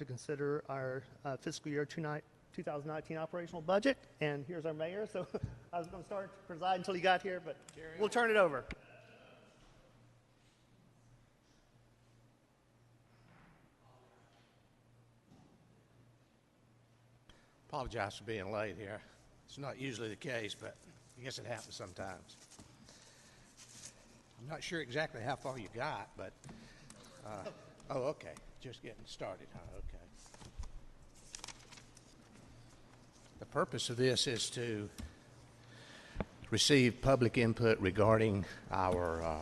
to consider our fiscal year 2019 operational budget. And here's our mayor. So I was going to start to preside until he got here, but we'll turn it over. Apologize for being late here. It's not usually the case, but I guess it happens sometimes. I'm not sure exactly how far you got, but, oh, okay. Just getting started, huh? Okay. The purpose of this is to receive public input regarding our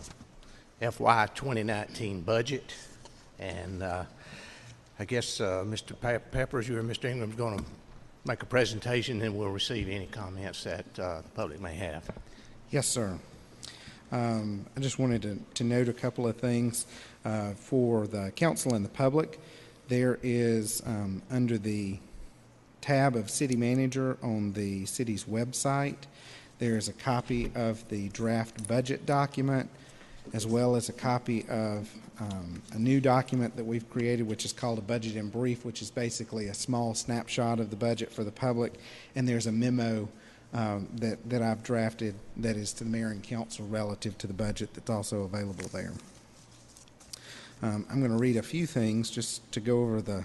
FY 2019 budget. And I guess Mr. Peppers, you or Mr. Ingram is going to make a presentation, and we'll receive any comments that the public may have. Yes, sir. I just wanted to note a couple of things for the council and the public. There is under the tab of City Manager on the city's website, there is a copy of the draft budget document, as well as a copy of a new document that we've created, which is called a budget in brief, which is basically a small snapshot of the budget for the public. And there's a memo that I've drafted that is to the mayor and council relative to the budget that's also available there. I'm going to read a few things just to go over the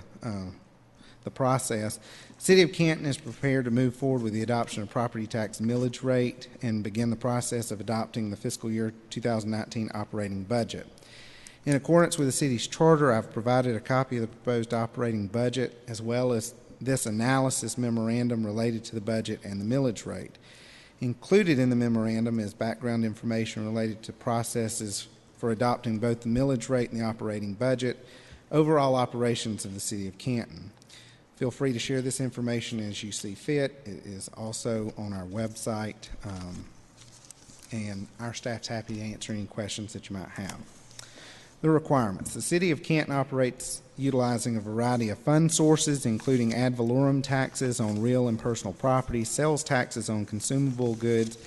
process. City of Canton is prepared to move forward with the adoption of property tax millage rate and begin the process of adopting the fiscal year 2019 operating budget. In accordance with the city's charter, I've provided a copy of the proposed operating budget as well as this analysis memorandum related to the budget and the millage rate. Included in the memorandum is background information related to processes for adopting both the millage rate and the operating budget, overall operations of the City of Canton. Feel free to share this information as you see fit. It is also on our website, and our staff's happy to answer any questions that you might have. The requirements. The City of Canton operates utilizing a variety of fund sources, including ad valorem taxes on real and personal property, sales taxes on consumable goods,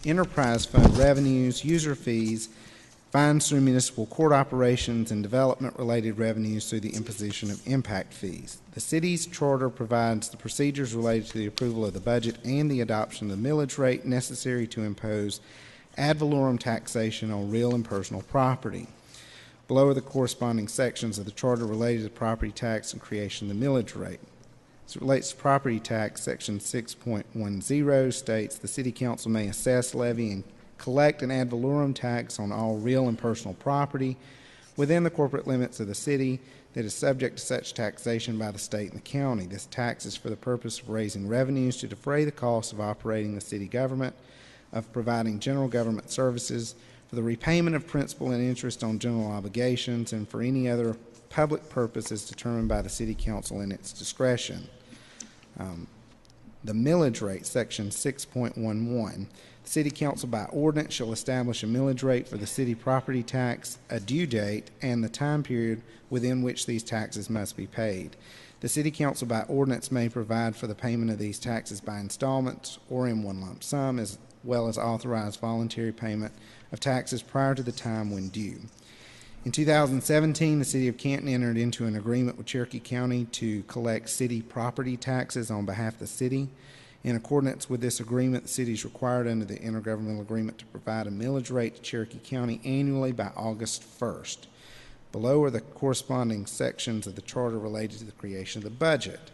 enterprise fund revenues, user fees, fines through municipal court operations, and development-related revenues through the imposition of impact fees. The city's charter provides the procedures related to the approval of the budget and the adoption of the millage rate necessary to impose ad valorem taxation on real and personal property. Below are the corresponding sections of the charter related to property tax and creation of the millage rate. As it relates to property tax, section 6.10 states the City Council may assess, levy, and collect an ad valorem tax on all real and personal property within the corporate limits of the city that is subject to such taxation by the state and the county. This tax is for the purpose of raising revenues to defray the costs of operating the city government, of providing general government services, for the repayment of principal and interest on general obligations, and for any other public purposes determined by the City Council in its discretion. The millage rate, section 6.11, the City Council by ordinance shall establish a millage rate for the city property tax, a due date, and the time period within which these taxes must be paid. The City Council by ordinance may provide for the payment of these taxes by installments or in one lump sum, as well as authorize voluntary payment of taxes prior to the time when due. In 2017, the City of Canton entered into an agreement with Cherokee County to collect city property taxes on behalf of the city. In accordance with this agreement, the city is required under the intergovernmental agreement to provide a millage rate to Cherokee County annually by August 1st. Below are the corresponding sections of the charter related to the creation of the budget.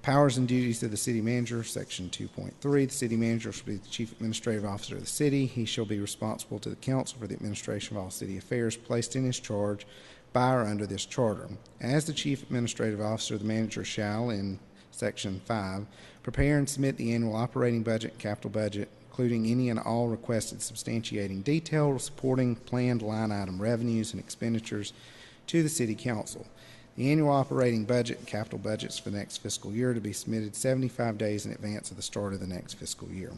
Powers and duties of the city manager, section 2.3. The city manager shall be the chief administrative officer of the city. He shall be responsible to the council for the administration of all city affairs placed in his charge by or under this charter. As the chief administrative officer, the manager shall, in section 5, prepare and submit the annual operating budget and capital budget, including any and all requested substantiating detail supporting planned line item revenues and expenditures to the city council. The annual operating budget and capital budgets for the next fiscal year to be submitted 75 days in advance of the start of the next fiscal year.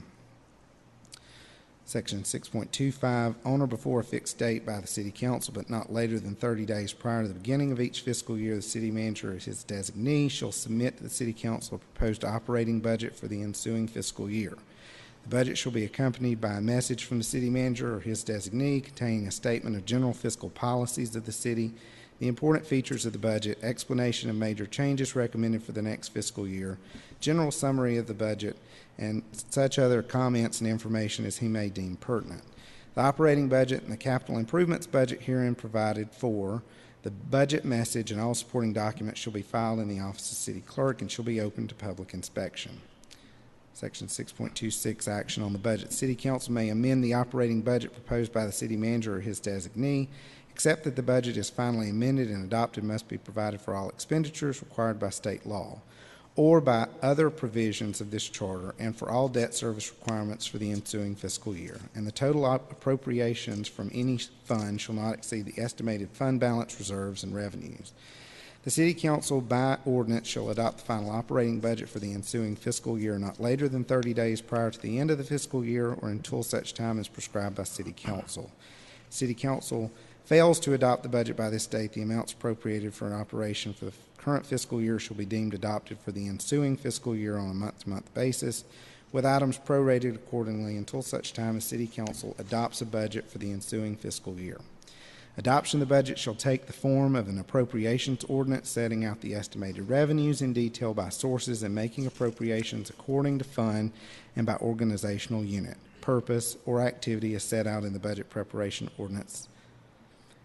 Section 6.25, on or before a fixed date by the City Council, but not later than 30 days prior to the beginning of each fiscal year, the city manager or his designee shall submit to the City Council a proposed operating budget for the ensuing fiscal year. The budget shall be accompanied by a message from the city manager or his designee containing a statement of general fiscal policies of the city, the important features of the budget, explanation of major changes recommended for the next fiscal year, general summary of the budget, and such other comments and information as he may deem pertinent. The operating budget and the capital improvements budget herein provided for, the budget message and all supporting documents shall be filed in the office of city clerk and shall be open to public inspection. Section 6.26, action on the budget. City council may amend the operating budget proposed by the city manager or his designee, except that the budget is finally amended and adopted must be provided for all expenditures required by state law or by other provisions of this charter and for all debt service requirements for the ensuing fiscal year. And the total appropriations from any fund shall not exceed the estimated fund balance, reserves, and revenues. The City Council by ordinance shall adopt the final operating budget for the ensuing fiscal year not later than 30 days prior to the end of the fiscal year or until such time as prescribed by City Council. City Council fails to adopt the budget by this date, the amounts appropriated for an operation for the current fiscal year shall be deemed adopted for the ensuing fiscal year on a month-to-month basis, with items prorated accordingly until such time as City Council adopts a budget for the ensuing fiscal year. Adoption of the budget shall take the form of an appropriations ordinance setting out the estimated revenues in detail by sources and making appropriations according to fund and by organizational unit, purpose, or activity as set out in the budget preparation ordinance.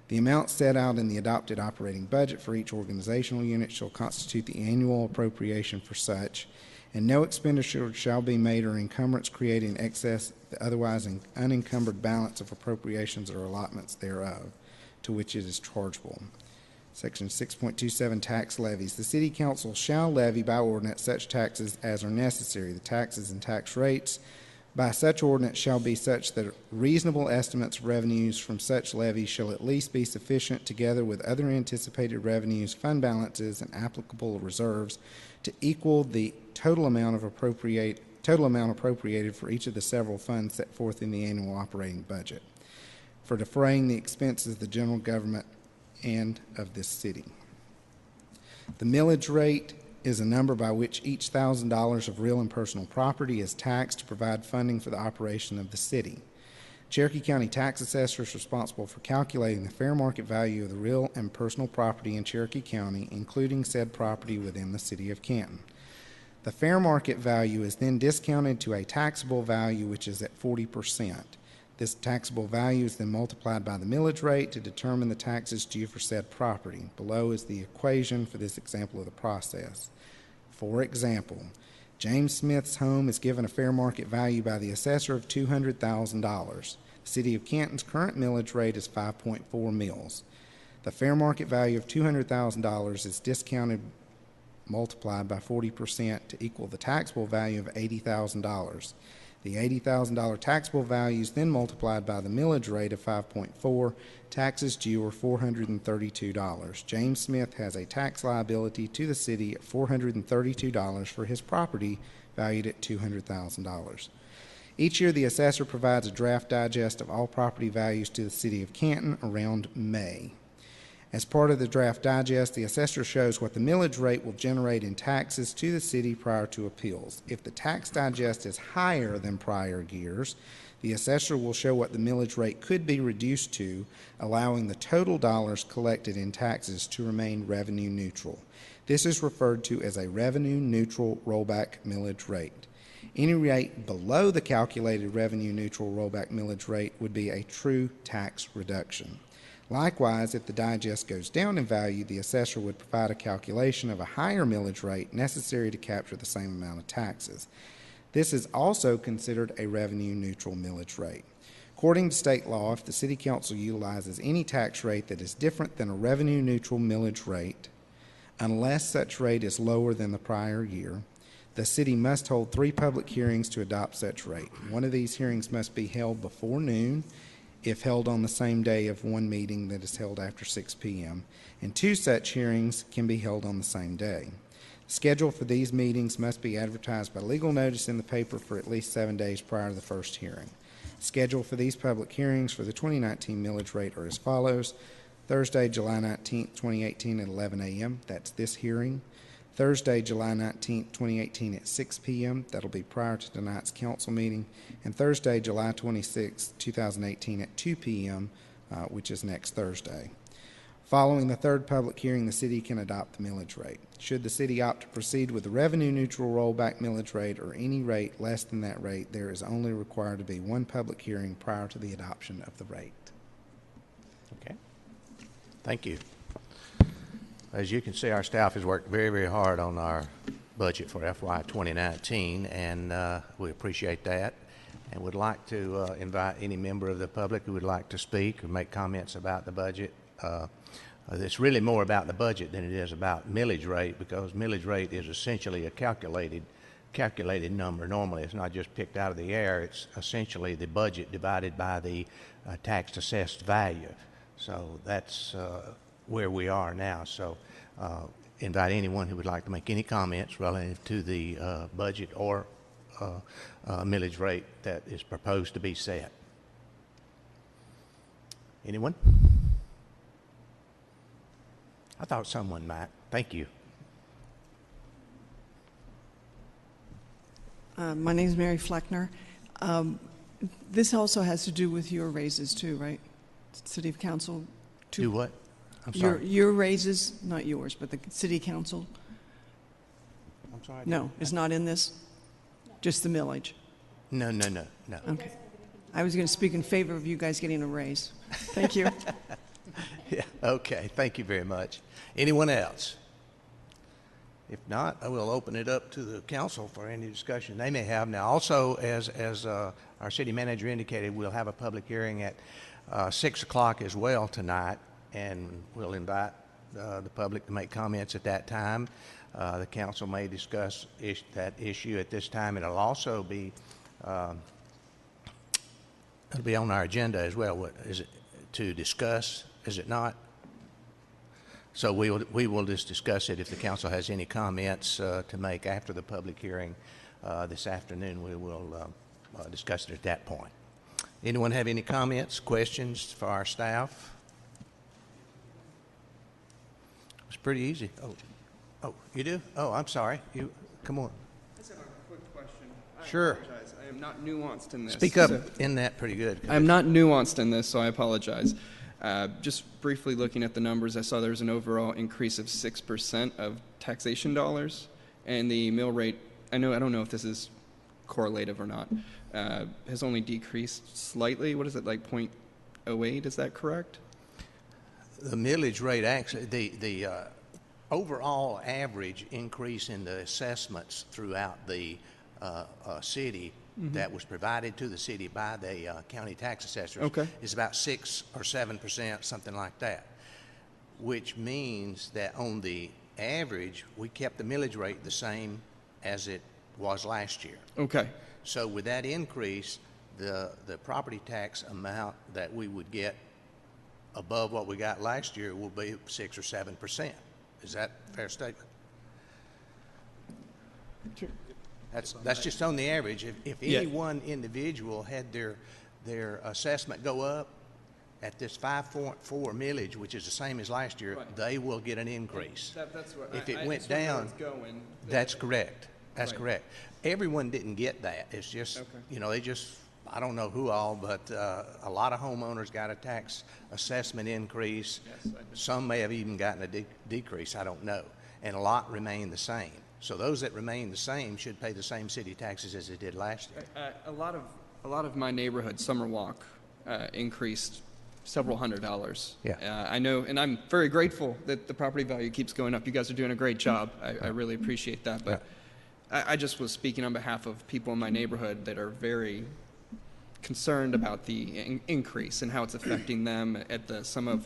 The amount set out in the adopted operating budget for each organizational unit shall constitute the annual appropriation for such, and no expenditure shall be made or encumbrance creating excess the otherwise unencumbered balance of appropriations or allotments thereof, to which it is chargeable. Section 6.27, tax levies. The City Council shall levy by ordinance such taxes as are necessary. The taxes and tax rates by such ordinance shall be such that reasonable estimates of revenues from such levies shall at least be sufficient, together with other anticipated revenues, fund balances, and applicable reserves, to equal the total amount appropriated for each of the several funds set forth in the annual operating budget for defraying the expenses of the general government and of this city. The millage rate is a number by which each $1,000 of real and personal property is taxed to provide funding for the operation of the city. Cherokee County tax assessor is responsible for calculating the fair market value of the real and personal property in Cherokee County, including said property within the city of Canton. The fair market value is then discounted to a taxable value, which is at 40%. This taxable value is then multiplied by the millage rate to determine the taxes due for said property. Below is the equation for this example of the process. For example, James Smith's home is given a fair market value by the assessor of $200,000. The City of Canton's current millage rate is 5.4 mils. The fair market value of $200,000 is discounted, multiplied by 40% to equal the taxable value of $80,000. The $80,000 taxable value is then multiplied by the millage rate of 5.4. Taxes due are $432. James Smith has a tax liability to the city of $432 for his property valued at $200,000. Each year, the assessor provides a draft digest of all property values to the City of Canton around May. As part of the draft digest, the assessor shows what the millage rate will generate in taxes to the city prior to appeals. If the tax digest is higher than prior years, the assessor will show what the millage rate could be reduced to, allowing the total dollars collected in taxes to remain revenue neutral. This is referred to as a revenue neutral rollback millage rate. Any rate below the calculated revenue neutral rollback millage rate would be a true tax reduction. Likewise, if the digest goes down in value, the assessor would provide a calculation of a higher millage rate necessary to capture the same amount of taxes. This is also considered a revenue-neutral millage rate. According to state law, if the City Council utilizes any tax rate that is different than a revenue-neutral millage rate, unless such rate is lower than the prior year, the city must hold 3 public hearings to adopt such rate. One of these hearings must be held before noon, if held on the same day of one meeting that is held after 6 p.m., and 2 such hearings can be held on the same day. The schedule for these meetings must be advertised by legal notice in the paper for at least 7 days prior to the first hearing. The schedule for these public hearings for the 2019 millage rate are as follows: Thursday, July 19, 2018 at 11 a.m., that's this hearing. Thursday, July 19, 2018 at 6 p.m., that'll be prior to tonight's council meeting, and Thursday, July 26, 2018 at 2 p.m., which is next Thursday. Following the third public hearing, the city can adopt the millage rate. Should the city opt to proceed with the revenue-neutral rollback millage rate or any rate less than that rate, there is only required to be one public hearing prior to the adoption of the rate. Okay. Thank you. As you can see, our staff has worked very, very hard on our budget for FY 2019, and we appreciate that. And would like to invite any member of the public who would like to speak or make comments about the budget. It's really more about the budget than it is about millage rate, because millage rate is essentially a calculated number. Normally, it's not just picked out of the air. It's essentially the budget divided by the tax assessed value. So that's where we are now. So invite anyone who would like to make any comments relative to the budget or millage rate that is proposed to be set. Anyone? I thought someone might. Thank you. My name is Mary Fleckner. This also has to do with your raises too, right? City of Council? Do what? I'm sorry. Your raises, not yours, but the City Council? I'm sorry. No, it's not in this? Just the millage? No. Okay. I was going to speak in favor of you guys getting a raise. Thank you. Yeah, okay. Thank you very much. Anyone else? If not, I will open it up to the council for any discussion they may have. Now, also, as our city manager indicated, we'll have a public hearing at 6 o'clock as well tonight, and we'll invite the public to make comments at that time. The council may discuss that issue at this time. It'll also be it'll be on our agenda as well. What is it to discuss? Is it not? So we will just discuss it. If the council has any comments to make after the public hearing this afternoon, we will discuss it at that point. Anyone have any comments, questions for our staff? It's pretty easy. Oh, you do? Oh, I'm sorry. You come on. I just have a quick question. Sure. Apologize. I am not nuanced in this. Speak up So- in that pretty good. I'm not nuanced in this, so I apologize. Just briefly looking at the numbers, I saw there was an overall increase of 6% of taxation dollars, and the mill rate, I don't know if this is correlative or not, has only decreased slightly. What is it, like 0.08? Is that correct? The millage rate, actually, the overall average increase in the assessments throughout the city that was provided to the city by the county tax assessors is about 6 or 7%, something like that, which means that on the average, we kept the millage rate the same as it was last year. Okay. So with that increase, the property tax amount that we would get above what we got last year will be 6 or 7%. Is that a fair statement? Sure. That's just on the average. If any one individual had their assessment go up at this 5.4 millage, which is the same as last year, they will get an increase. That's what If it I went that's where down, it's going. that's correct. That's Right. correct. Everyone didn't get that. It's just, they just, I don't know who all, but a lot of homeowners got a tax assessment increase. Yes, I did. Some may have even gotten a decrease, I don't know. And a lot remained the same. So those that remain the same should pay the same city taxes as they did last year. A lot of my neighborhood summer walk increased several $100s. Yeah. I know, and I'm very grateful that the property value keeps going up. You guys are doing a great job. I really appreciate that. But I just was speaking on behalf of people in my neighborhood that are very concerned about the increase and how it's affecting them at the sum of,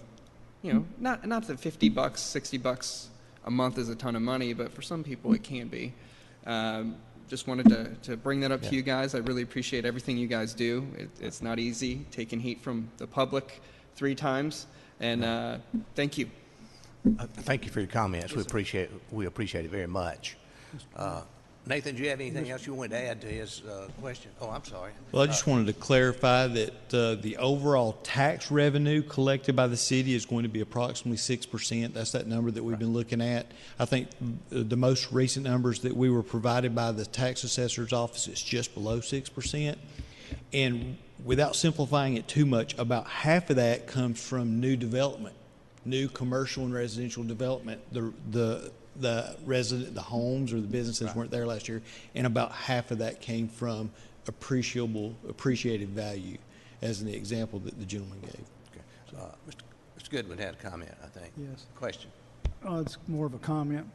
not the $50, $60 a month is a ton of money, but for some people it can be. Just wanted to bring that up to you guys. I really appreciate everything you guys do. It's not easy taking heat from the public 3 times, and thank you. Thank you for your comments. We appreciate it very much. Nathan, do you have anything else you wanted to add to his question? Oh, I'm sorry. Well, I just wanted to clarify that the overall tax revenue collected by the city is going to be approximately 6%. That's that number that we've been looking at. I think the most recent numbers that we were provided by the tax assessor's office is just below 6%. And without simplifying it too much, about half of that comes from new development new commercial and residential development. The homes or the businesses weren't there last year, and about half of that came from appreciated value, as an example that the gentleman gave. Okay. Mr. Goodman had a comment, I think. Yes. Question. It's more of a comment.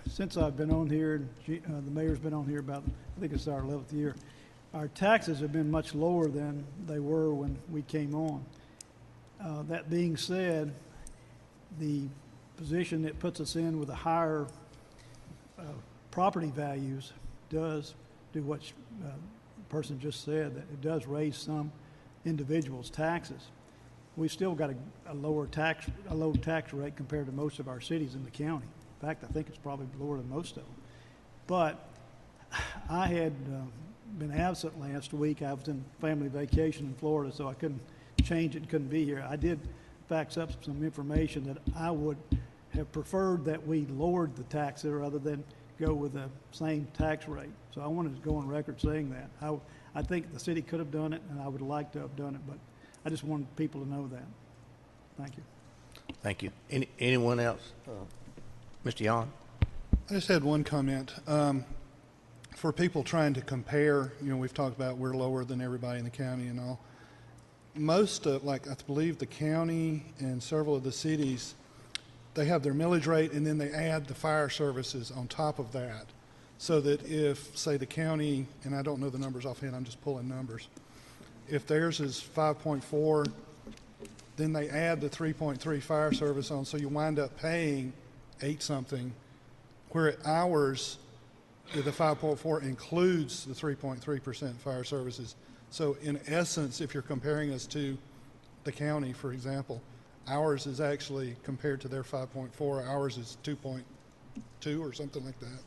Since I've been on here, the mayor's been on here about, I think it's our 11th year, our taxes have been much lower than they were when we came on. That being said, the position that puts us in with the higher property values does do what the person just said, that it does raise some individuals' taxes. We've still got a low tax rate compared to most of our cities in the county. In fact, I think it's probably lower than most of them. But I had been absent last week. I was in family vacation in Florida, so I couldn't change it, couldn't be here. I did fax up some information that I would have preferred that we lowered the taxes rather than go with the same tax rate. So I wanted to go on record saying that. I think the city could have done it, and I would like to have done it, but I just wanted people to know that. Thank you. Thank you. Anyone else? Mr. Yon? I just had one comment. For people trying to compare, we've talked about we're lower than everybody in the county and all. Most of, I believe the county and several of the cities, they have their millage rate and then they add the fire services on top of that. So that if, say, the county, and I don't know the numbers offhand, I'm just pulling numbers. If theirs is 5.4, then they add the 3.3 fire service on, so you wind up paying 8-something, where ours, the 5.4 includes the 3.3% fire services. So in essence, if you're comparing us to the county, for example, ours is actually, compared to their 5.4, ours is 2.2 or something like that.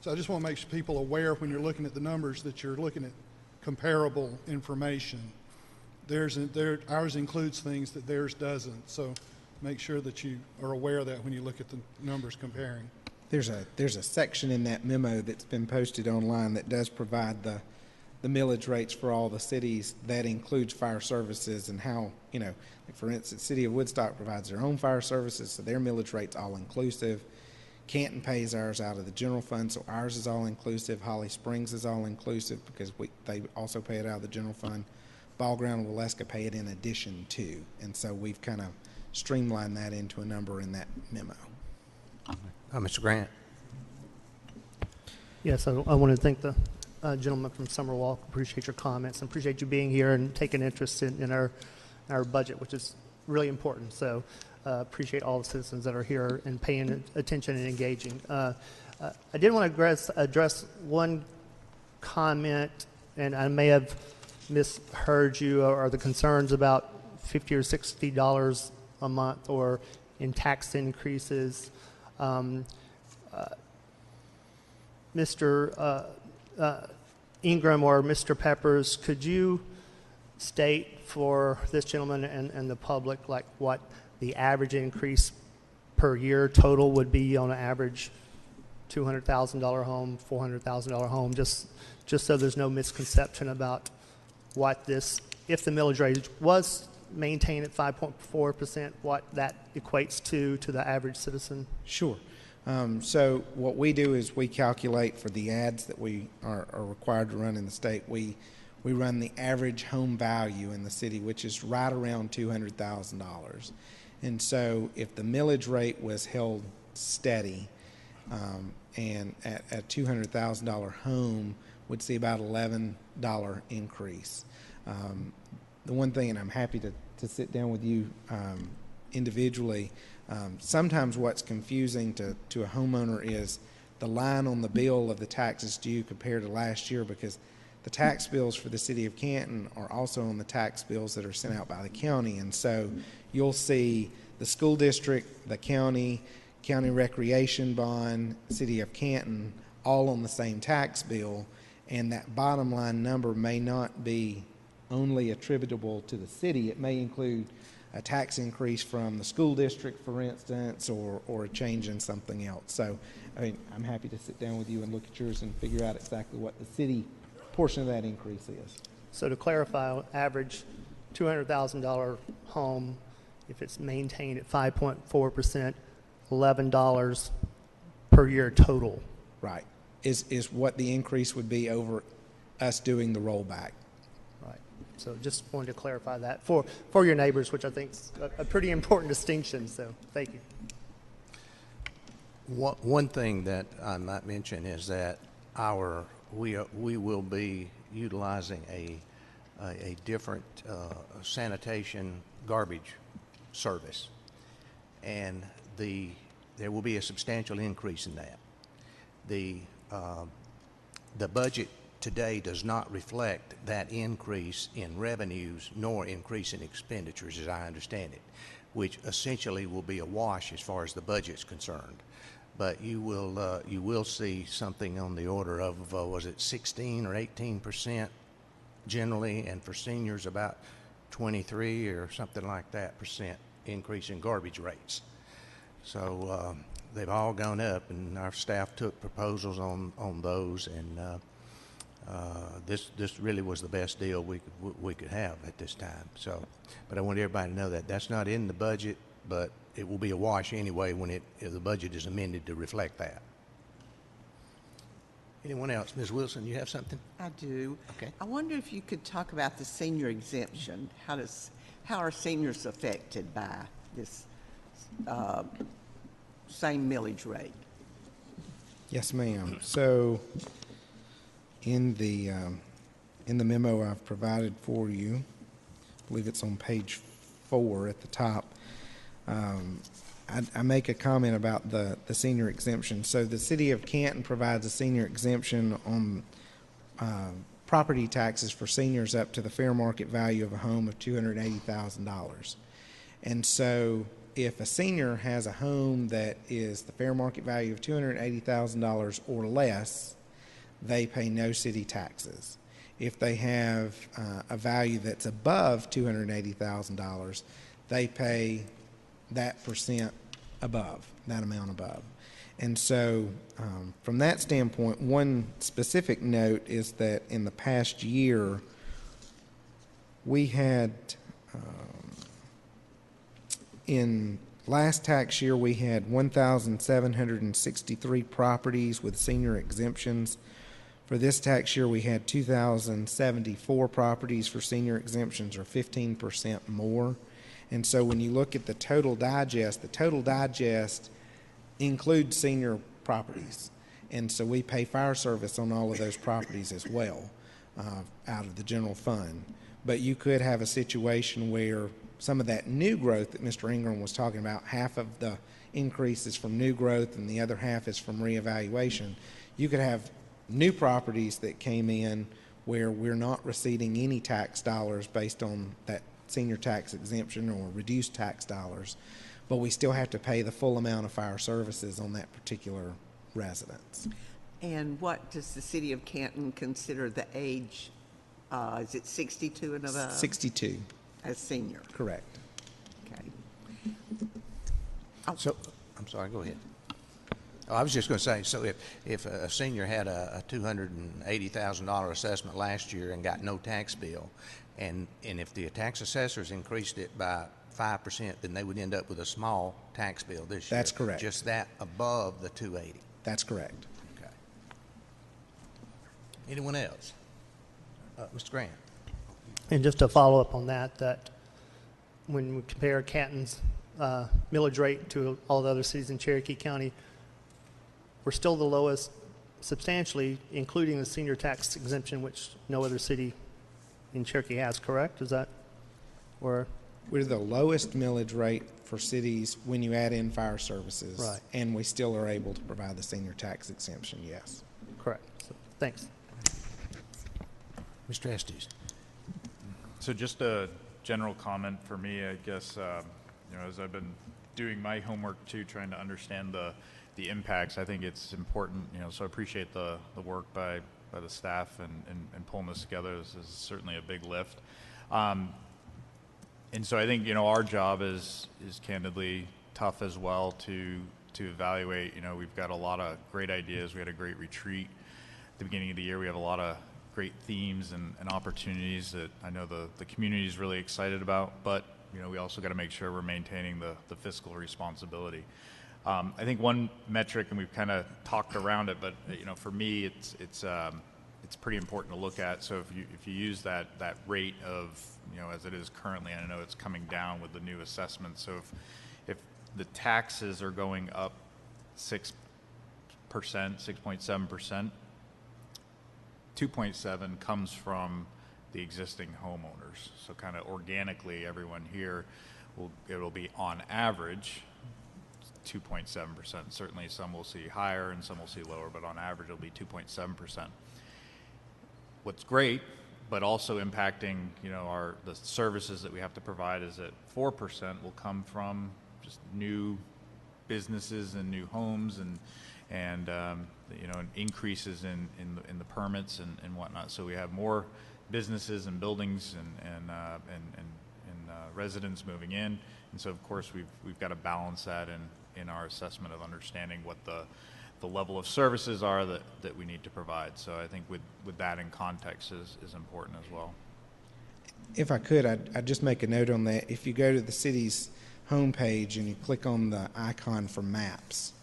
So I just want to make people aware when you're looking at the numbers that you're looking at comparable information. Ours includes things that theirs doesn't. So make sure that you are aware of that when you look at the numbers comparing. There's a section in that memo that's been posted online that does provide the millage rates for all the cities. That includes fire services and how, like for instance, City of Woodstock provides their own fire services, so their millage rate's all inclusive. Canton pays ours out of the general fund, so ours is all inclusive. Holly Springs is all inclusive because they also pay it out of the general fund. Ball Ground and Waleska pay it in addition to, and so we've kind of streamlined that into a number in that memo. Mr. Grant? Yes, I want to thank the gentleman from Summerwalk. Appreciate your comments and appreciate you being here and taking interest in our budget, which is really important. So appreciate all the citizens that are here and paying attention and engaging. I did want to address one comment, and I may have misheard you, or the concerns about $50 or $60 a month or in tax increases. Mr. Ingram or Mr. Peppers, could you state for this gentleman and the public what the average increase per year total would be on an average $200,000 home, $400,000 home, just so there's no misconception about what this, if the millage rate was maintained at 5.4%, what that equates to the average citizen? Sure. So what we do is we calculate for the ads that we are required to run in the state. We run the average home value in the city, which is right around $200,000. And so if the millage rate was held steady, and at a $200,000 home would see about $11 increase. The one thing, and I'm happy to sit down with you individually, sometimes what's confusing to a homeowner is the line on the bill of the taxes due compared to last year, because the tax bills for the city of Canton are also on the tax bills that are sent out by the county. And so you'll see the school district, the county recreation bond, city of Canton, all on the same tax bill. And that bottom line number may not be only attributable to the city. It may include a tax increase from the school district, for instance, or a change in something else. So, I'm happy to sit down with you and look at yours and figure out exactly what the city portion of that increase is. So to clarify, average $200,000 home if it's maintained at 5.4%, $11 per year total. Right. Is what the increase would be over us doing the rollback. Right. So just wanted to clarify that for your neighbors, which I think is a pretty important distinction. So thank you. One thing that I might mention is that we will be utilizing a different sanitation garbage service, and there will be a substantial increase in that. The budget today does not reflect that increase in revenues nor increase in expenditures, as I understand it, which essentially will be a wash as far as the budget's concerned. But you will see something on the order of was it 16 or 18% generally, and for seniors about 23 or something like that percent increase in garbage rates. So they've all gone up, and our staff took proposals on those, and this really was the best deal we could have at this time. So, but I want everybody to know that that's not in the budget, but it will be a wash anyway when if the budget is amended to reflect that. Anyone else? Ms. Wilson, you have something? I do. Okay. I wonder if you could talk about the senior exemption. How are seniors affected by this same millage rate? Yes, ma'am. So in the memo I've provided for you, I believe it's on page 4 at the top, I make a comment about the senior exemption. So the city of Canton provides a senior exemption on property taxes for seniors up to the fair market value of a home of $280,000. And so if a senior has a home that is the fair market value of $280,000 or less, they pay no city taxes. If they have a value that's above $280,000, they pay that percent above, that amount above. And so from that standpoint, one specific note is that in the past year, we had, in last tax year, we had 1,763 properties with senior exemptions. For this tax year, we had 2,074 properties for senior exemptions, or 15% more. And so when you look at the total digest includes senior properties. And so we pay fire service on all of those properties as well out of the general fund. But you could have a situation where some of that new growth that Mr. Ingram was talking about, half of the increase is from new growth and the other half is from reevaluation. You could have new properties that came in where we're not receiving any tax dollars based on that senior tax exemption or reduced tax dollars, but we still have to pay the full amount of fire services on that particular residence. And what does the city of Canton consider the age? Is it 62 and above? 62. As senior? Correct. Okay. So, I'm sorry, go ahead. Oh, I was just going to say, so if a senior had a $280,000 assessment last year and got no tax bill, and if the tax assessors increased it by 5%, then they would end up with a small tax bill this year. That's correct. Just that above the 280. That's correct. Okay. Anyone else? Mr. Grant. And just to follow up on that, that when we compare Canton's millage rate to all the other cities in Cherokee County, we're still the lowest substantially, including the senior tax exemption, which no other city in Cherokee has, correct? Is that where? We're the lowest millage rate for cities when you add in fire services. Right. And we still are able to provide the senior tax exemption, yes. Correct. So, thanks. Mr. Estes. So just a general comment for me, I guess, as I've been doing my homework too, trying to understand the impacts, I think it's important, so I appreciate the work by the staff and pulling this together. This is certainly a big lift. And so I think, our job is candidly tough as well to evaluate. We've got a lot of great ideas. We had a great retreat at the beginning of the year. We have a lot of great themes and opportunities that I know the community is really excited about. But we also got to make sure we're maintaining the fiscal responsibility. I think one metric, and we've kind of talked around it, but for me, it's pretty important to look at. So if you use that rate of as it is currently, and I know it's coming down with the new assessment. So if the taxes are going up 6%, 6.7%, 2.7 comes from the existing homeowners. So kind of organically, everyone here it'll be on average 2.7%. Certainly some will see higher and some will see lower, but on average it'll be 2.7%. What's great, but also impacting the services that we have to provide, is that 4% will come from just new businesses and new homes and increases in the permits and whatnot. So we have more businesses and buildings and residents moving in, and so of course we've got to balance that in our assessment of understanding what the level of services are that we need to provide. So I think with that in context is important as well. If I could, I'd just make a note on that. If you go to the city's homepage and you click on the icon for maps,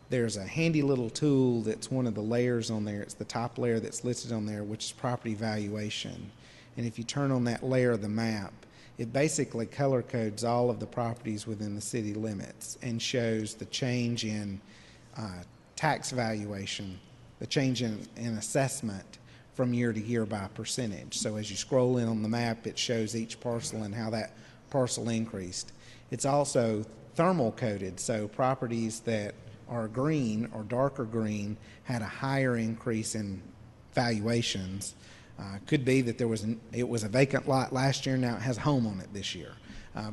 there's a handy little tool that's one of the layers on there. It's the top layer that's listed on there, which is property valuation. And if you turn on that layer of the map, it basically color codes all of the properties within the city limits and shows the change in tax valuation, the change in assessment from year to year by percentage. So as you scroll in on the map, it shows each parcel and how that parcel increased. It's also thermal coded, so properties that are green or darker green had a higher increase in valuations. Could be that it was a vacant lot last year, now it has a home on it this year.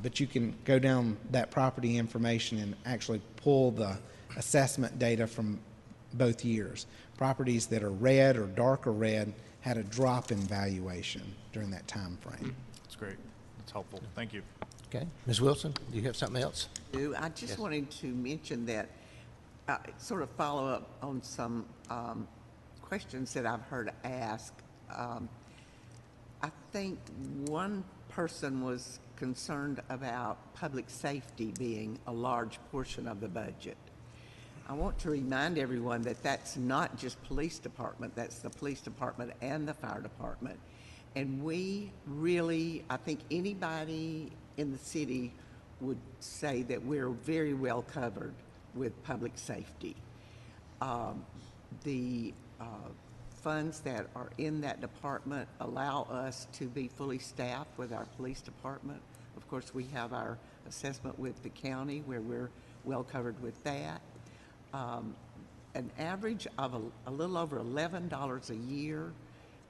But you can go down that property information and actually pull the assessment data from both years. Properties that are red or darker red had a drop in valuation during that time frame. That's great. That's helpful. Thank you. Okay. Ms. Wilson, do you have something else? I just wanted to mention that, sort of follow up on some questions that I've heard asked. I think one person was concerned about public safety being a large portion of the budget. I want to remind everyone that that's not just police department, that's the police department and the fire department. And we really, I think anybody in the city would say that we're very well covered with public safety. The funds that are in that department allow us to be fully staffed with our police department. Of course, we have our assessment with the county where we're well covered with that. An average of a little over $11 a year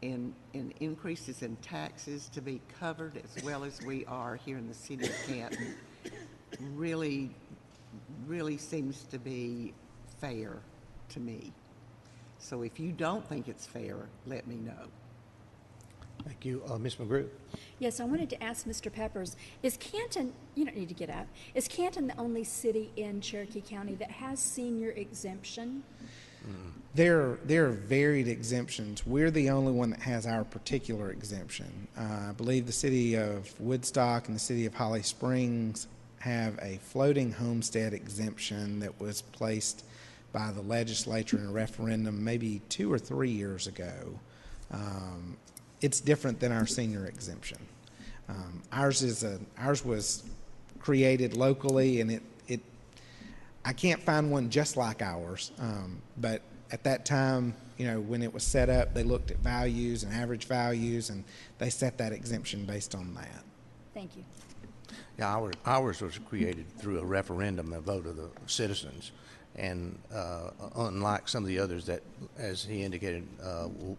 in increases in taxes to be covered as well as we are here in the city of Canton really seems to be fair to me. So if you don't think it's fair, let me know. Thank you. Ms. McGrew? Yes, I wanted to ask Mr. Peppers, is Canton, you don't need to get up, is Canton the only city in Cherokee County that has senior exemption? There are varied exemptions. We're the only one that has our particular exemption. I believe the city of Woodstock and the city of Holly Springs have a floating homestead exemption that was placed by the legislature in a referendum maybe 2 or 3 years ago. It's different than our senior exemption. Ours was created locally, and I can't find one just like ours. But at that time, when it was set up, they looked at values and average values, and they set that exemption based on that. Thank you. Yeah, ours was created through a referendum, a vote of the citizens. And unlike some of the others that, as he indicated,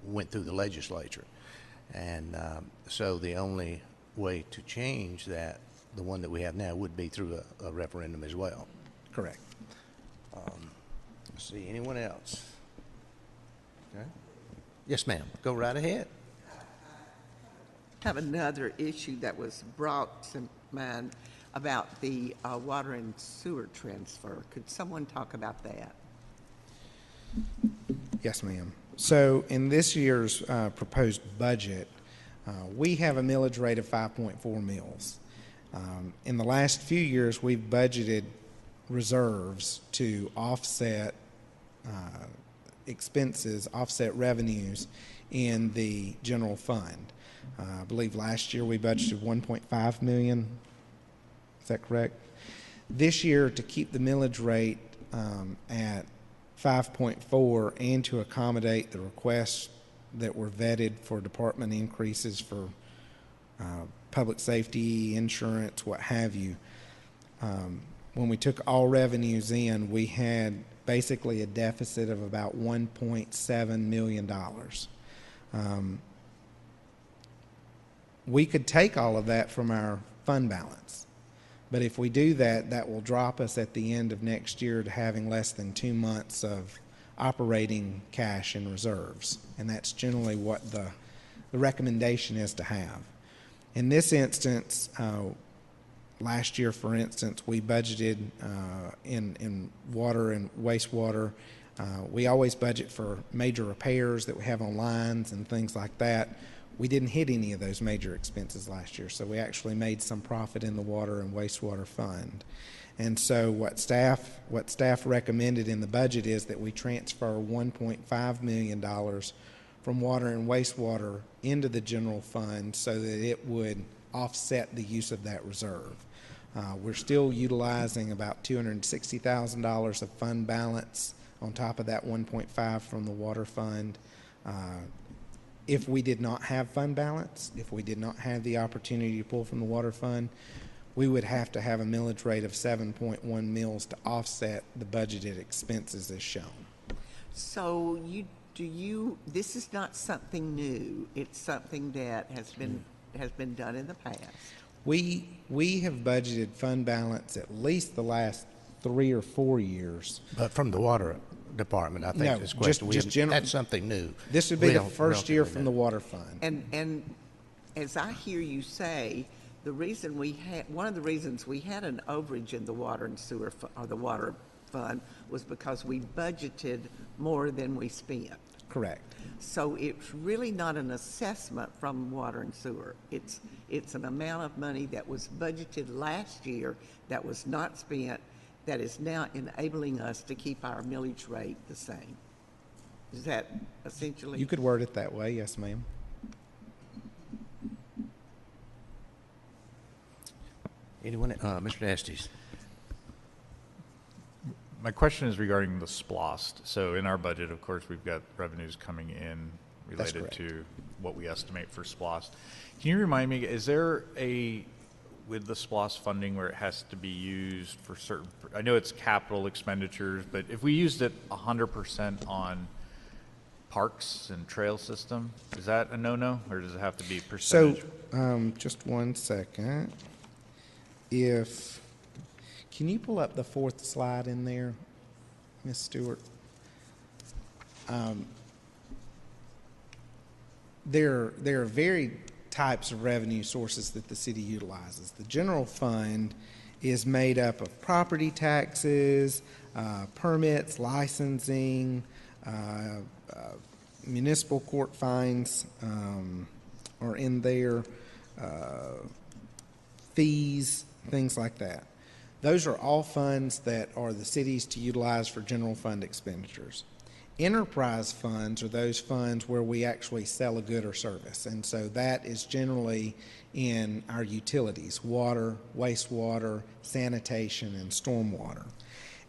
went through the legislature. And so the only way to change that, the one that we have now, would be through a referendum as well. Correct. Let's see, anyone else? Okay. Yes, ma'am. Go right ahead. I have another issue that was brought to mind about the water and sewer transfer. Could someone talk about that? Yes, ma'am. So in this year's proposed budget, we have a millage rate of 5.4 mills. In the last few years, we've budgeted reserves to offset expenses, offset revenues in the general fund. I believe last year we budgeted 1.5 million. Is that correct? This year, to keep the millage rate at 5.4 and to accommodate the requests that were vetted for department increases for public safety, insurance, what have you, when we took all revenues in, we had basically a deficit of about $1.7 million. We could take all of that from our fund balance, but if we do that, that will drop us at the end of next year to having less than 2 months of operating cash in reserves, and that's generally what the recommendation is to have. In this instance, last year, for instance, we budgeted in water and wastewater. We always budget for major repairs that we have on lines and things like that. We didn't hit any of those major expenses last year, so we actually made some profit in the water and wastewater fund. And so what staff recommended in the budget is that we transfer $1.5 million from water and wastewater into the general fund so that it would offset the use of that reserve. We're still utilizing about $260,000 of fund balance on top of that 1.5 from the water fund. If we did not have fund balance, if we did not have the opportunity to pull from the water fund, we would have to have a millage rate of 7.1 mils to offset the budgeted expenses as shown. So this is not something new. It's something that has been done in the past. We have budgeted fund balance at least the last 3 or 4 years. But from the water department, I think No, this question, just general. that's something new. This would be the first year from the water fund. And as I hear you say, one of the reasons we had an overage in the water and sewer or the water fund was because we budgeted more than we spent. Correct. So it's really not an assessment from water and sewer. It's an amount of money that was budgeted last year that was not spent, that is now enabling us to keep our millage rate the same. Is that essentially? You could word it that way, yes, ma'am. Anyone? Mr. Estes. My question is regarding the SPLOST. So in our budget, of course, we've got revenues coming in related to what we estimate for SPLOST. Can you remind me, is there with the SPLOST funding where it has to be used for certain, I know it's capital expenditures, but if we used it 100% on parks and trail system, is that a no-no, or does it have to be percentage? So, just 1 second. Can you pull up the 4th slide in there, Ms. Stewart? There are varied types of revenue sources that the city utilizes. The general fund is made up of property taxes, permits, licensing, municipal court fines are in there, fees, things like that. Those are all funds that are the city's to utilize for general fund expenditures. Enterprise funds are those funds where we actually sell a good or service, and so that is generally in our utilities: water, wastewater, sanitation, and stormwater.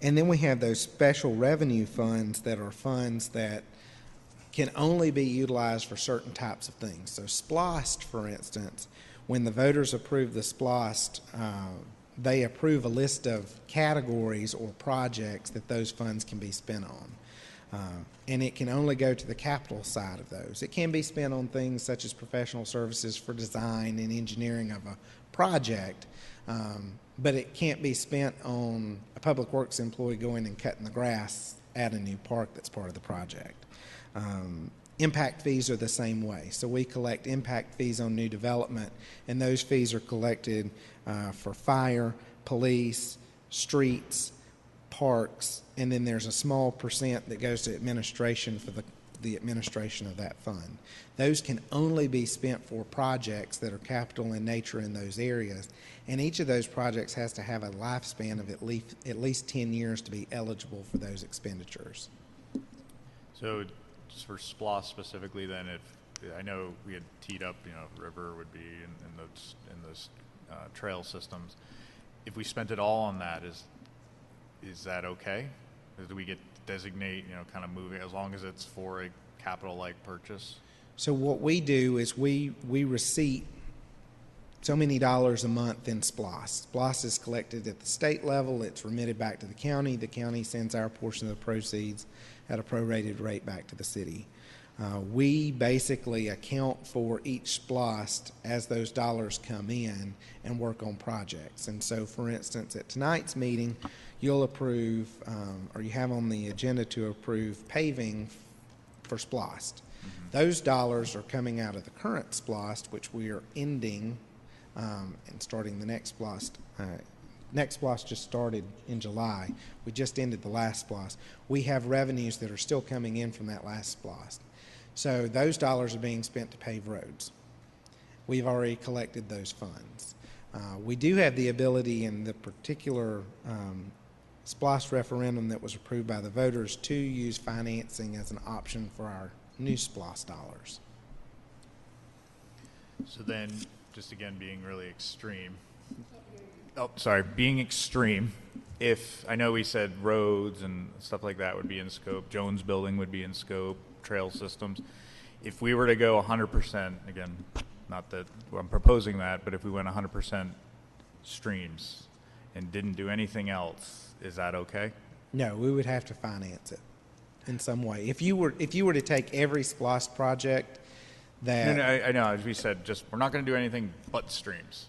And then we have those special revenue funds that are funds that can only be utilized for certain types of things. So SPLOST, for instance, when the voters approve the SPLOST, they approve a list of categories or projects that those funds can be spent on. And it can only go to the capital side of those. It can be spent on things such as professional services for design and engineering of a project, but it can't be spent on a public works employee going and cutting the grass at a new park that's part of the project. Impact fees are the same way. So we collect impact fees on new development, and those fees are collected for fire, police, streets, parks, and then there's a small percent that goes to administration for the administration of that fund. Those can only be spent for projects that are capital in nature in those areas, and each of those projects has to have a lifespan of at least 10 years to be eligible for those expenditures. So just for SPLOST specifically, then, if I know we had teed up, river would be in those trail systems. If we spent it all on that, is that okay? Do we get to designate, kind of moving, as long as it's for a capital-like purchase? So what we do is we receipt so many dollars a month in SPLOST. SPLOST is collected at the state level. It's remitted back to the county. The county sends our portion of the proceeds at a prorated rate back to the city. We basically account for each SPLOST as those dollars come in and work on projects. And so, for instance, at tonight's meeting, you'll approve, or you have on the agenda to approve paving for SPLOST. Those dollars are coming out of the current SPLOST, which we are ending and starting the next SPLOST. Next SPLOST just started in July. We just ended the last SPLOST. We have revenues that are still coming in from that last SPLOST. So those dollars are being spent to pave roads. We've already collected those funds. We do have the ability in the particular SPLOST referendum that was approved by the voters to use financing as an option for our new SPLOST dollars. So then, just again being really extreme. Oh, sorry, being extreme. If, I know we said roads and stuff like that would be in scope, Jones Building would be in scope, trail systems. If we were to go 100%, again, not that I'm proposing that, but if we went 100% streams and didn't do anything else, is that okay? No, we would have to finance it in some way. If you were to take every SPLOST project that... No, I know, as we said, just we're not going to do anything but streams.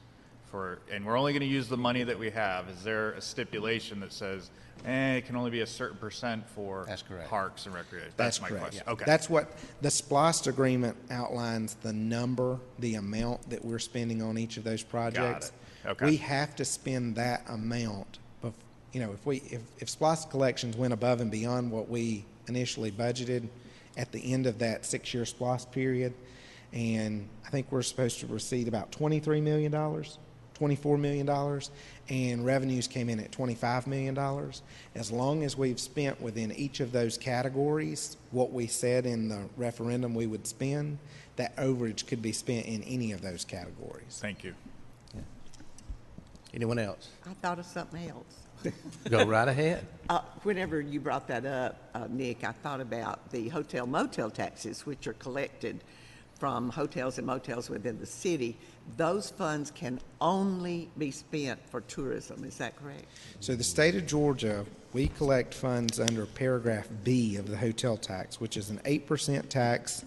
And we're only going to use the money that we have. Is there a stipulation that says, it can only be a certain percent for parks and recreation? That's my correct, question. yeah. Okay. That's what the SPLOST agreement outlines, the number, the amount that we're spending on each of those projects. Got it. Okay. We have to spend that amount. If SPLOST collections went above and beyond what we initially budgeted at the end of that 6-year SPLOST period, and I think we're supposed to receive about $23 million, $24 million, and revenues came in at $25 million. As long as we've spent within each of those categories what we said in the referendum we would spend, that overage could be spent in any of those categories. Thank you. Yeah. Anyone else? I thought of something else. Go right ahead. Whenever you brought that up, Nick, I thought about the hotel motel taxes, which are collected from hotels and motels within the city. Those funds can only be spent for tourism. Is that correct? So the state of Georgia, we collect funds under paragraph B of the hotel tax, which is an 8% tax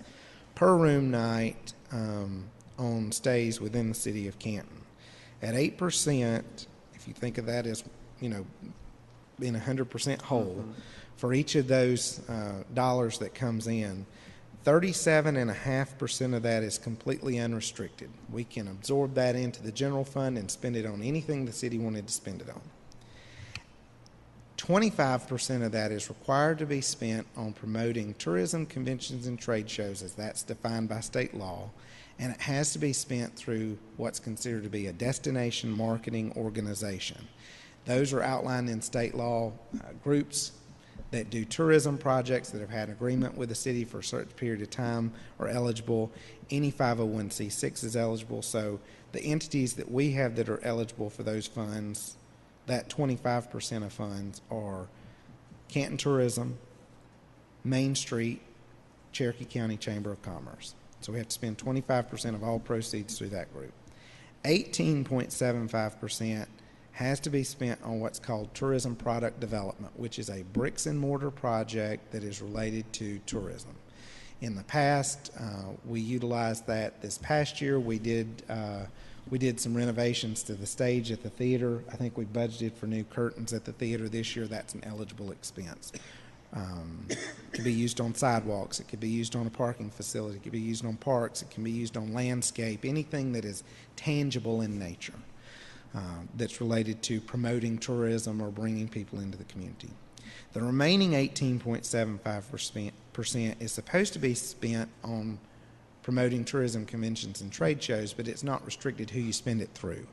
per room night on stays within the city of Canton. At 8%, if you think of that as, being 100% whole, for each of those dollars that comes in, 37.5% of that is completely unrestricted. We can absorb that into the general fund and spend it on anything the city wanted to spend it on. 25% of that is required to be spent on promoting tourism, conventions, and trade shows, as that's defined by state law, and it has to be spent through what's considered to be a destination marketing organization. Those are outlined in state law. Groups that do tourism projects that have had an agreement with the city for a certain period of time are eligible. Any 501c6 is eligible. So the entities that we have that are eligible for those funds, that 25% of funds, are Canton Tourism, Main Street, Cherokee County Chamber of Commerce. So we have to spend 25% of all proceeds through that group. 18.75% has to be spent on what's called tourism product development, which is a bricks and mortar project that is related to tourism. In the past, we utilized that. This past year, we did some renovations to the stage at the theater. I think we budgeted for new curtains at the theater this year. That's an eligible expense. It could be used on sidewalks. It could be used on a parking facility. It could be used on parks. It can be used on landscape, anything that is tangible in nature. That's related to promoting tourism or bringing people into the community. The remaining 18.75% is supposed to be spent on promoting tourism conventions and trade shows, but it's not restricted who you spend it through.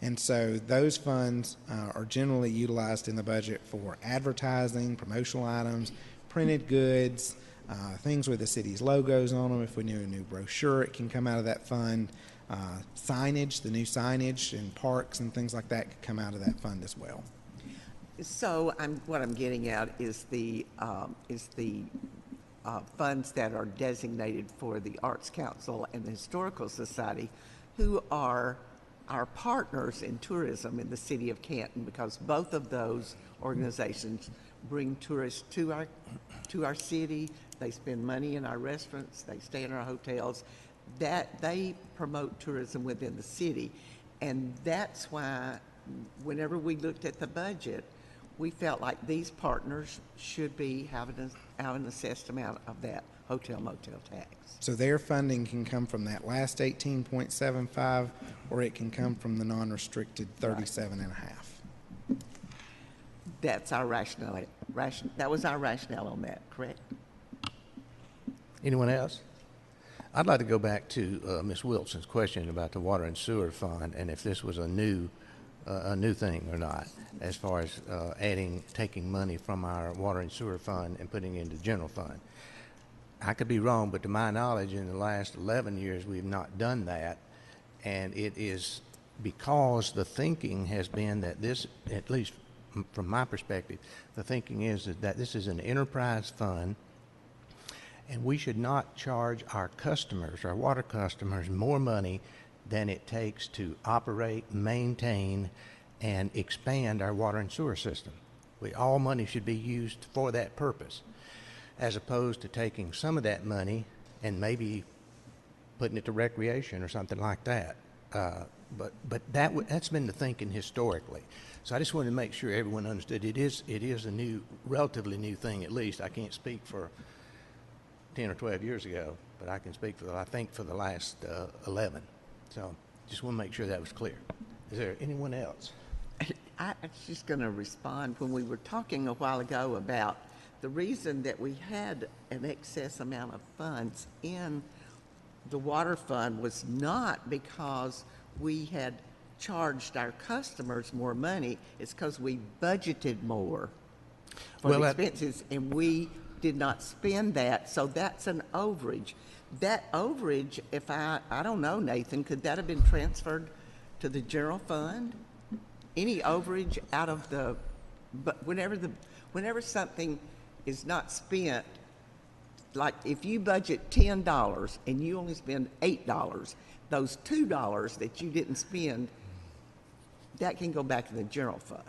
And so those funds are generally utilized in the budget for advertising, promotional items, printed goods, things with the city's logos on them. If we do a new brochure, it can come out of that fund. Signage, the new signage in parks and things like that could come out of that fund as well. So what I'm getting at is the funds that are designated for the Arts Council and the Historical Society, who are our partners in tourism in the city of Canton, because both of those organizations bring tourists to our city. They spend money in our restaurants. They stay in our hotels. That they promote tourism within the city, and that's why whenever we looked at the budget, we felt like these partners should be having an assessed amount of that hotel motel tax. So their funding can come from that last 18.75, or it can come from the non-restricted 37.5. That's our rationale. That was our rationale on that, correct? Anyone else? I'd like to go back to Ms. Wilson's question about the water and sewer fund, and if this was a new thing or not, as far as taking money from our water and sewer fund and putting it into the general fund. I could be wrong, but to my knowledge, in the last 11 years, we've not done that, and it is because the thinking has been that this, at least from my perspective, the thinking is that this is an enterprise fund, and we should not charge our customers, our water customers, more money than it takes to operate, maintain, and expand our water and sewer system. All money should be used for that purpose, as opposed to taking some of that money and maybe putting it to recreation or something like that. But that's been the thinking historically. So I just wanted to make sure everyone understood it is a relatively new thing. At least I can't speak for 10 or 12 years ago, but I can speak for the last 11. So just want to make sure that was clear. Is there anyone else? I was just going to respond when we were talking a while ago about the reason that we had an excess amount of funds in the water fund was not because we had charged our customers more money. It's because we budgeted more for the expenses, and we did not spend that. So that's an overage. That overage, if I don't know, Nathan, could that have been transferred to the general fund? Any overage out of but whenever something is not spent, like if you budget $10 and you only spend $8, those $2 that you didn't spend, that can go back to the general fund.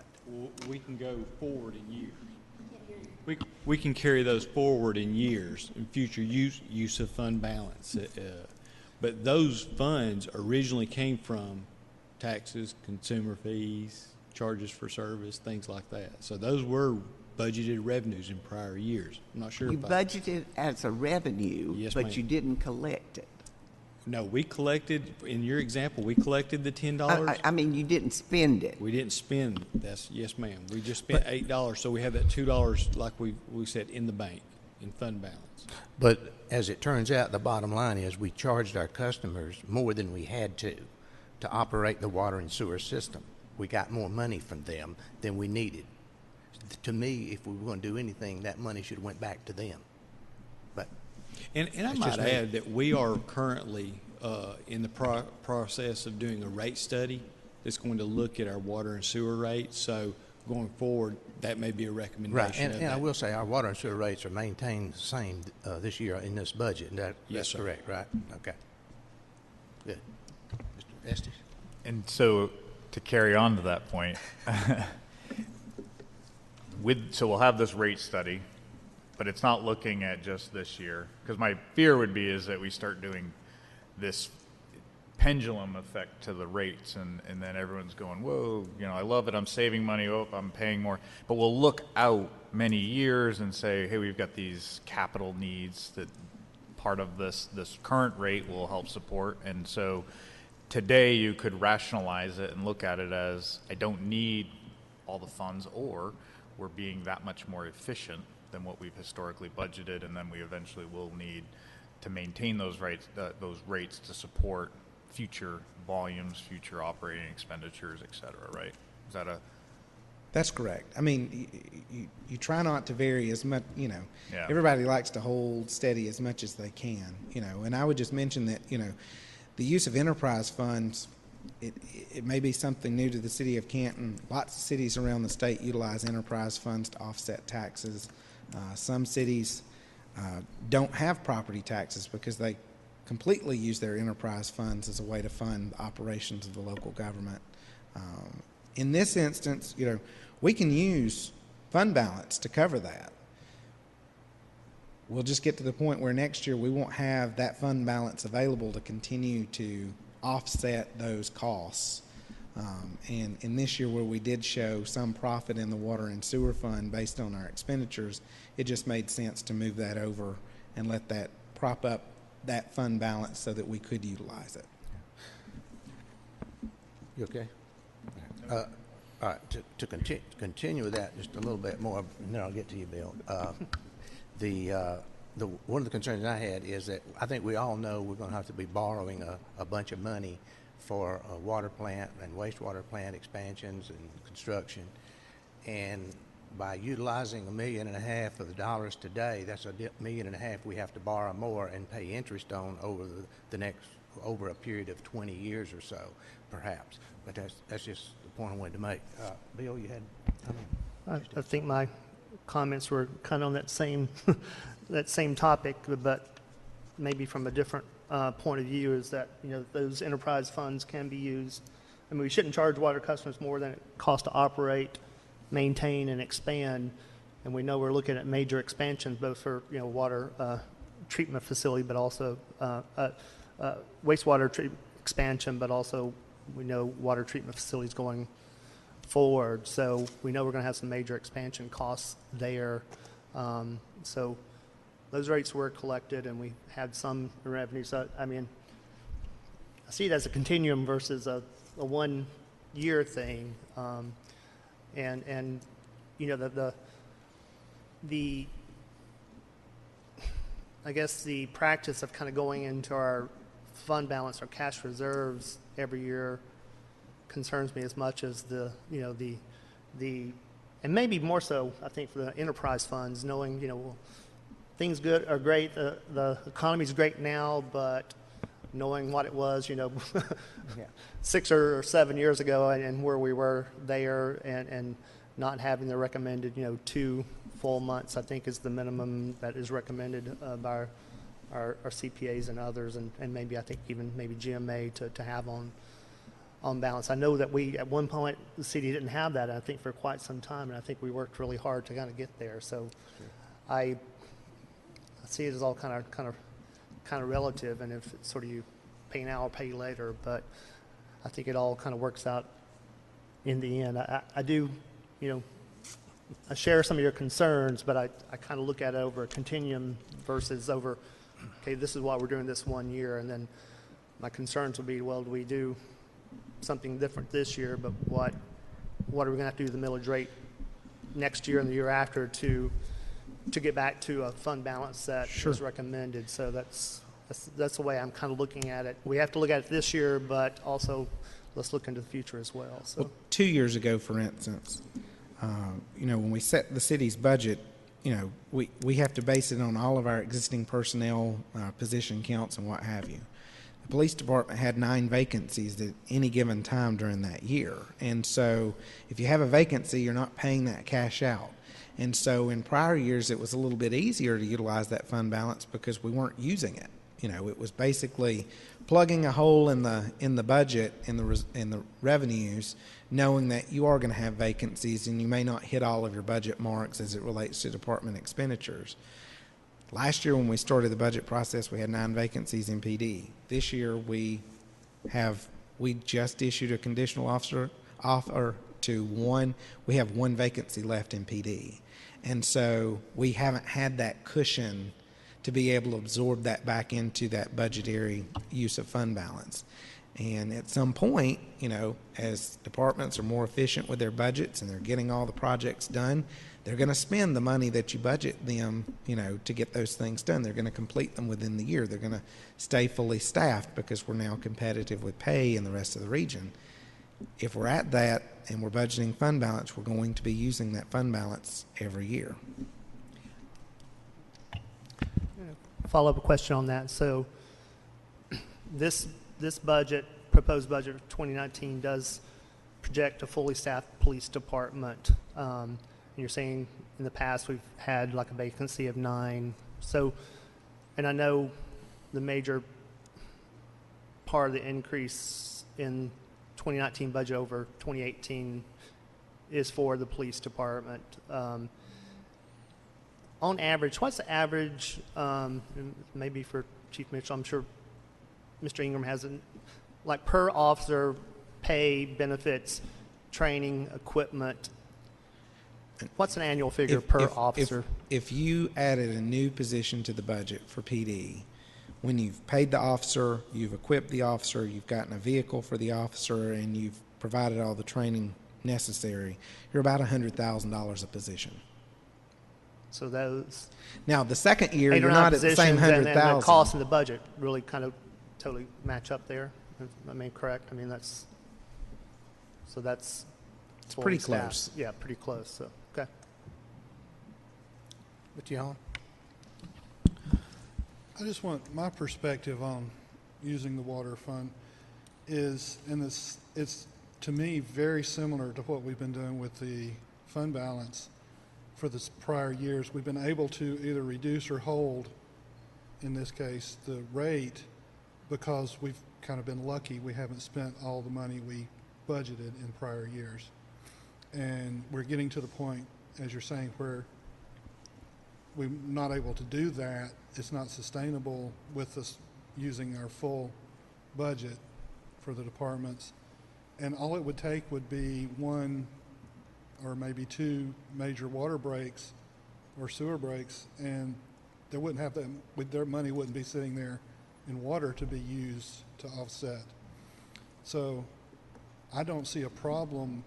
We can go forward in years. We can carry those forward in years in future use of fund balance. But those funds originally came from taxes, consumer fees, charges for service, things like that. So those were budgeted revenues in prior years. I'm not sure you budgeted as a revenue, yes, but ma'am. you didn't collect it. No, we collected, in your example, we collected the $10. I mean, you didn't spend it. We didn't spend, yes ma'am. We just spent $8, so we have that $2, like we said, in the bank, in fund balance. But as it turns out, the bottom line is we charged our customers more than we had to operate the water and sewer system. We got more money from them than we needed. To me, if we were going to do anything, that money should have went back to them. But And I might add that we are currently in the process of doing a rate study that's going to look at our water and sewer rates. So going forward, that may be a recommendation. Right, and I will say our water and sewer rates are maintained the same this year in this budget. And that's sir. Correct, right? Okay. Good. Mr. Estes? And so to carry on to that point, so we'll have this rate study, but it's not looking at just this year, because my fear would be is that we start doing this pendulum effect to the rates, and then everyone's going, whoa, I love it, I'm saving money, I'm paying more. But we'll look out many years and say, hey, we've got these capital needs that part of this current rate will help support. And so today you could rationalize it and look at it as, I don't need all the funds, or we're being that much more efficient than what we've historically budgeted, and then we eventually will need to maintain those rates to support future volumes, future operating expenditures, et cetera, right? Is that a... That's correct. I mean, you try not to vary as much, you know. Yeah. Everybody likes to hold steady as much as they can, you know. And I would just mention that, you know, the use of enterprise funds, it may be something new to the city of Canton. Lots of cities around the state utilize enterprise funds to offset taxes. Some cities don't have property taxes because they completely use their enterprise funds as a way to fund the operations of the local government. In this instance, you know, we can use fund balance to cover that. We'll just get to the point where next year we won't have that fund balance available to continue to offset those costs. And in this year where we did show some profit in the water and sewer fund based on our expenditures, it just made sense to move that over and let that prop up that fund balance so that we could utilize it. You okay? All right, to continue with that just a little bit more, and then I'll get to you, Bill. One of the concerns I had is that I think we all know we're going to have to be borrowing a bunch of money for a water plant and wastewater plant expansions and construction. And by utilizing $1.5 million of the dollars today, that's $1.5 million we have to borrow more and pay interest on over a period of 20 years or so, perhaps. But that's just the point I wanted to make. Bill, you had... I think my comments were kind of on that same that same topic, but maybe from a different point of view. Is that, you know, those enterprise funds can be used. I mean, we shouldn't charge water customers more than it costs to operate, maintain, and expand. And we know we're looking at major expansions, both for, you know, water treatment facility, but also wastewater treatment expansion, but also we know water treatment facilities going forward. So we know we're going to have some major expansion costs there. So those rates were collected, and we had some revenue. So, I mean, I see it as a continuum versus a 1 year thing. And you know, the I guess the practice of kind of going into our fund balance or cash reserves every year concerns me as much as the and maybe more so, I think, for the enterprise funds, knowing, you know, well, things good are great, the economy's great now, but knowing what it was, you know, 6 or 7 years ago, and where we were there, and not having the recommended, you know, 2 full months, I think, is the minimum that is recommended by our CPAs and others, and maybe, I think, even maybe GMA to have on balance. I know that we, at one point, the city didn't have that, I think, for quite some time, and I think we worked really hard to kind of get there. So I see it as all kind of relative, and if it's sort of you pay now or pay later, but I think it all kind of works out in the end. I do, you know, I share some of your concerns, but I kind of look at it over a continuum versus over, okay, this is why we're doing this 1 year, and then my concerns will be, well, do we do something different this year, but what are we going to have to do to the millage rate next year and the year after to get back to a fund balance that is recommended? So that's the way I'm kind of looking at it. We have to look at it this year, but also let's look into the future as well. So, well, 2 years ago, for instance, you know, when we set the city's budget, you know, we have to base it on all of our existing personnel, position counts, and what have you. The police department had 9 vacancies at any given time during that year. And so if you have a vacancy, you're not paying that cash out. And so in prior years, it was a little bit easier to utilize that fund balance because we weren't using it. You know, it was basically plugging a hole in the budget, in the revenues, knowing that you are going to have vacancies and you may not hit all of your budget marks as it relates to department expenditures. Last year when we started the budget process, we had 9 vacancies in PD. This year we just issued a conditional offer to 1. We have 1 vacancy left in PD. And so we haven't had that cushion to be able to absorb that back into that budgetary use of fund balance. And at some point, you know, as departments are more efficient with their budgets and they're getting all the projects done, they're going to spend the money that you budget them, you know, to get those things done. They're going to complete them within the year. They're going to stay fully staffed because we're now competitive with pay in the rest of the region. If we're at that and we're budgeting fund balance, we're going to be using that fund balance every year. Follow-up question on that. So this budget, proposed budget of 2019, does project a fully staffed police department. You're saying in the past we've had like a vacancy of 9. So, and I know the major part of the increase in 2019 budget over 2018 is for the police department. On average, what's the average, maybe for Chief Mitchell, I'm sure Mr. Ingram has, like per officer, pay, benefits, training, equipment. What's an annual figure per officer? If you added a new position to the budget for PD, when you've paid the officer, you've equipped the officer, you've gotten a vehicle for the officer, and you've provided all the training necessary, you're about $100,000 a position. So those. Now, the second year, 8 or you're 9 not at the same positions, and the cost 100,000. and the budget really kind of totally match up there. I mean, correct? I mean, that's, so that's. It's pretty fully staffed. close. Yeah, pretty close, so, okay. But y'all? I just want my perspective on using the water fund is, and it's to me very similar to what we've been doing with the fund balance for the prior years. We've been able to either reduce or hold, in this case, the rate because we've kind of been lucky. We haven't spent all the money we budgeted in prior years. And we're getting to the point, as you're saying, where we're not able to do that. It's not sustainable with us using our full budget for the departments. And all it would take would be 1 or maybe 2 major water breaks or sewer breaks, and they wouldn't have that, their money wouldn't be sitting there in water to be used to offset. So I don't see a problem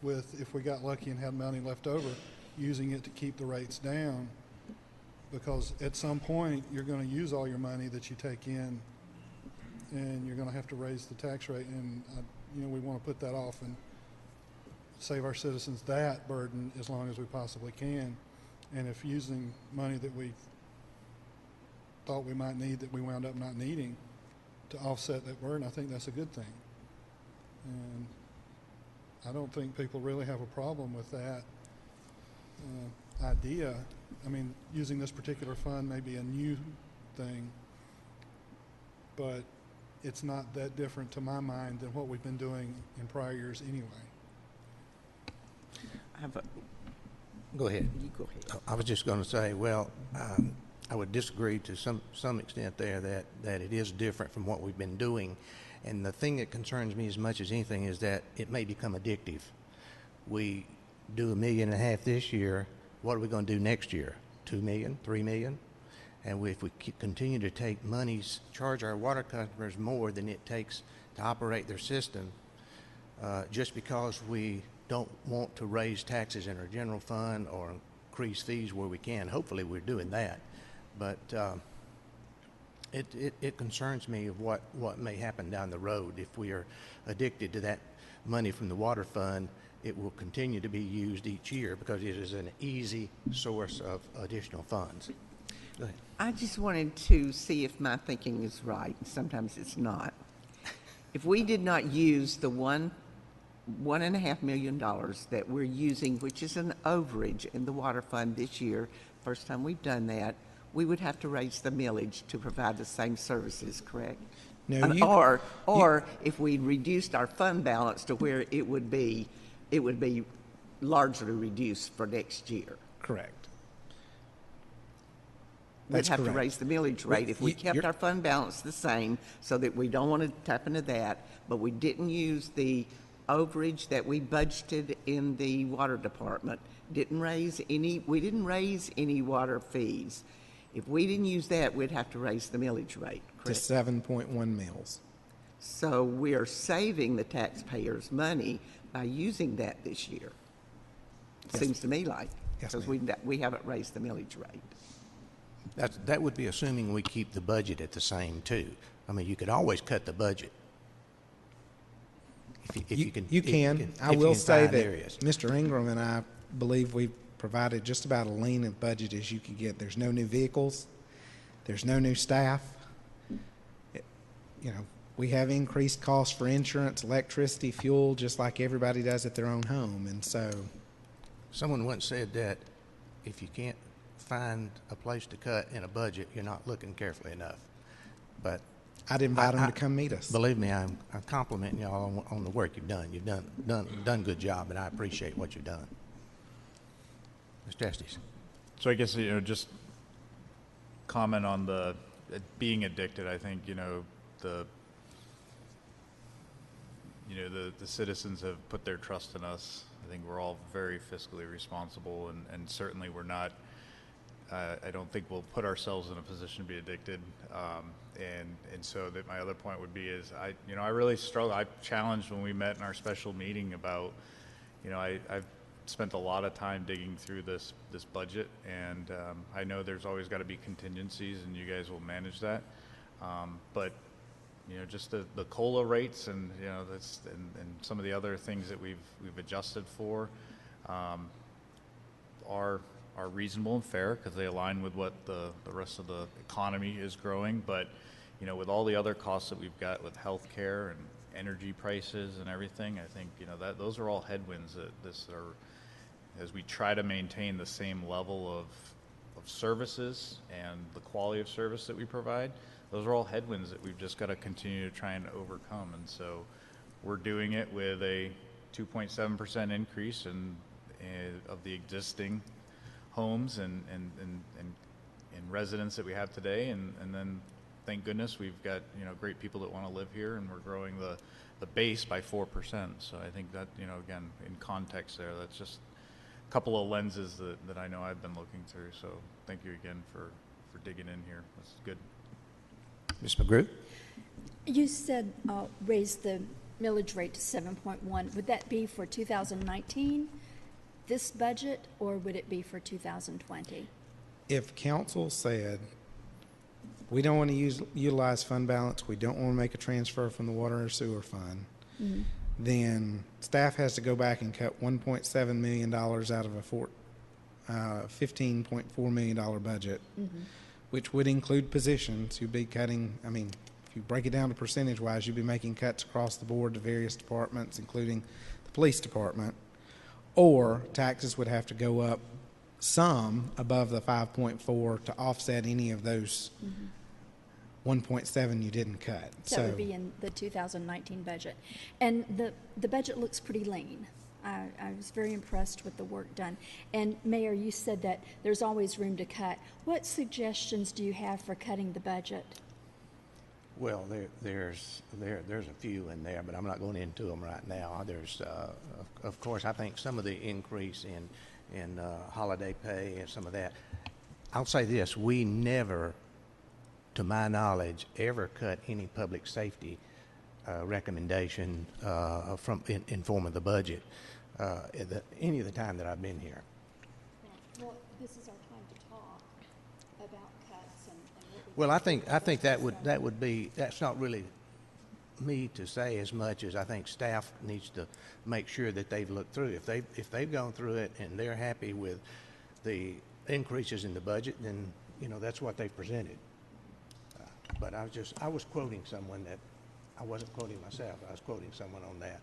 with, if we got lucky and had money left over, using it to keep the rates down, because at some point you're going to use all your money that you take in and you're going to have to raise the tax rate, and you know, we want to put that off and save our citizens that burden as long as we possibly can. And if using money that we thought we might need that we wound up not needing to offset that burden, I think that's a good thing. And I don't think people really have a problem with that idea. I mean, using this particular fund may be a new thing, but it's not that different to my mind than what we've been doing in prior years anyway. Go ahead. You go ahead. I was just going to say, well, I would disagree to some extent there that it is different from what we've been doing. And the thing that concerns me as much as anything is that it may become addictive. We do $1.5 million this year. What are we going to do next year? $2 million, $3 million? And if we continue to take monies, charge our water customers more than it takes to operate their system, just because we don't want to raise taxes in our general fund or increase fees where we can. Hopefully we're doing that. But it concerns me of what may happen down the road. If we are addicted to that money from the water fund, it will continue to be used each year because it is an easy source of additional funds. Go ahead. I just wanted to see if my thinking is right. Sometimes it's not. If we did not use the $1.5 million that we're using, which is an overage in the water fund this year, first time we've done that, we would have to raise the millage to provide the same services, correct? No, Or if we reduced our fund balance to where it would be largely reduced for next year. correct. We'd That's have correct. to raise the millage rate if we kept our fund balance the same, so that we don't want to tap into that, but we didn't use the overage that we budgeted in the water department. We didn't raise any water fees. If we didn't use that, we'd have to raise the millage rate, To correct? 7.1 mils. So we are saving the taxpayers' money by using that this year. Seems to me like, Yes, because we haven't raised the millage rate. That would be assuming we keep the budget at the same too. I mean, you could always cut the budget. If you can. You if can. I if you will can say find that areas. Mr. Ingram and I believe we've provided just about a lean of budget as you could get. There's no new vehicles. There's no new staff. You know, we have increased costs for insurance, electricity, fuel, just like everybody does at their own home. And so, Someone once said that if you can't find a place to cut in a budget, you're not looking carefully enough. But I'd invite them to come meet us. believe me, I'm complimenting y'all on the work you've done. You've done a good job, and I appreciate what you've done. Mr. Estes. So I guess, just comment on the being addicted. I think, the citizens have put their trust in us. I think we're all very fiscally responsible, and certainly we're not, I don't think we'll put ourselves in a position to be addicted. And so that my other point would be is I really struggle. I challenged when we met in our special meeting about, I've spent a lot of time digging through this budget, and I know there's always got to be contingencies, and you guys will manage that. But just the COLA rates and that's and some of the other things that we've adjusted for are reasonable and fair because they align with what the rest of the economy is growing. But with all the other costs that we've got with healthcare and energy prices and everything, I think that those are all headwinds that as we try to maintain the same level of services and the quality of service that we provide. Those are all headwinds that we've just got to continue to try and overcome. And so we're doing it with a 2.7% increase of the existing homes and residents that we have today. And then thank goodness we've got, great people that want to live here, and we're growing the base by 4%. So I think that, again, in context there, that's just a couple of lenses that I know I've been looking through. So thank you again for digging in here. That's good. Ms. McGrew? You said raise the millage rate to 7.1. Would that be for 2019, this budget, or would it be for 2020? If council said, we don't want to utilize fund balance, we don't want to make a transfer from the water or sewer fund, then staff has to go back and cut $1.7 million out of a $15.4 million budget, which would include positions. You'd be cutting, if you break it down to percentage-wise, you'd be making cuts across the board to various departments, including the police department, or taxes would have to go up some above the 5.4 to offset any of those 1.7 you didn't cut. That would be in the 2019 budget. And the budget looks pretty lean. I was very impressed with the work done. And Mayor, you said that there's always room to cut. What suggestions do you have for cutting the budget? Well, there's a few in there, but I'm not going into them right now. There's, of course, I think some of the increase in holiday pay and some of that. I'll say this: we never, to my knowledge, ever cut any public safety recommendation in form of the budget any of the time that I've been here. Well, this is our time to talk about cuts and what we Well, I think that would be, that's not really me to say as much as I think staff needs to make sure that they've looked through. If they've gone through it and they're happy with the increases in the budget, then that's what they've presented. But I was quoting someone that I wasn't quoting myself. I was quoting someone on that.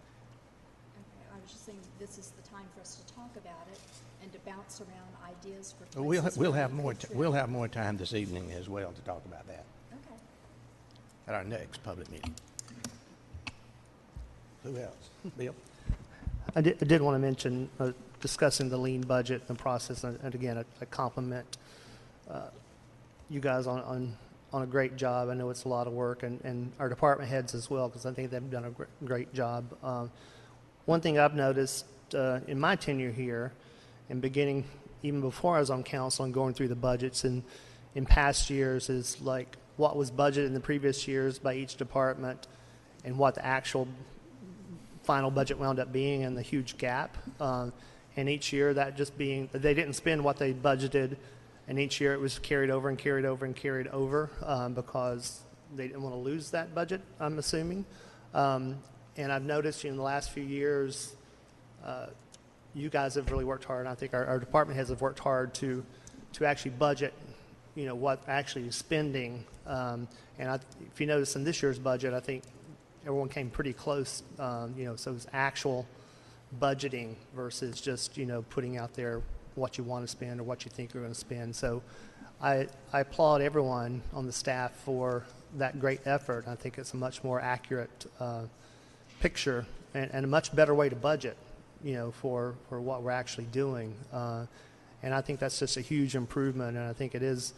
Okay, I was just saying this is the time for us to talk about it and to bounce around ideas for We'll places we'll where have we more could we'll trim. have more time this evening as well to talk about that Okay. at our next public meeting. Who else? Bill? I did want to mention, discussing the lean budget and process, and again, I compliment you guys on a great job. I know it's a lot of work, and our department heads as well, because I think they've done a great job. One thing I've noticed in my tenure here, and beginning even before I was on council and going through the budgets in past years, is like what was budgeted in the previous years by each department and what the actual final budget wound up being and the huge gap. And each year that just being, they didn't spend what they budgeted, and each year it was carried over and carried over and carried over because they didn't want to lose that budget, I'm assuming. And I've noticed in the last few years, you guys have really worked hard, and I think our department heads have worked hard to actually budget, what actually is spending. And if you notice in this year's budget, I think everyone came pretty close, so it was actual budgeting versus just, putting out there what you want to spend or what you think you're going to spend. So I applaud everyone on the staff for that great effort. I think it's a much more accurate picture and a much better way to budget, for what we're actually doing. And I think that's just a huge improvement, and I think it is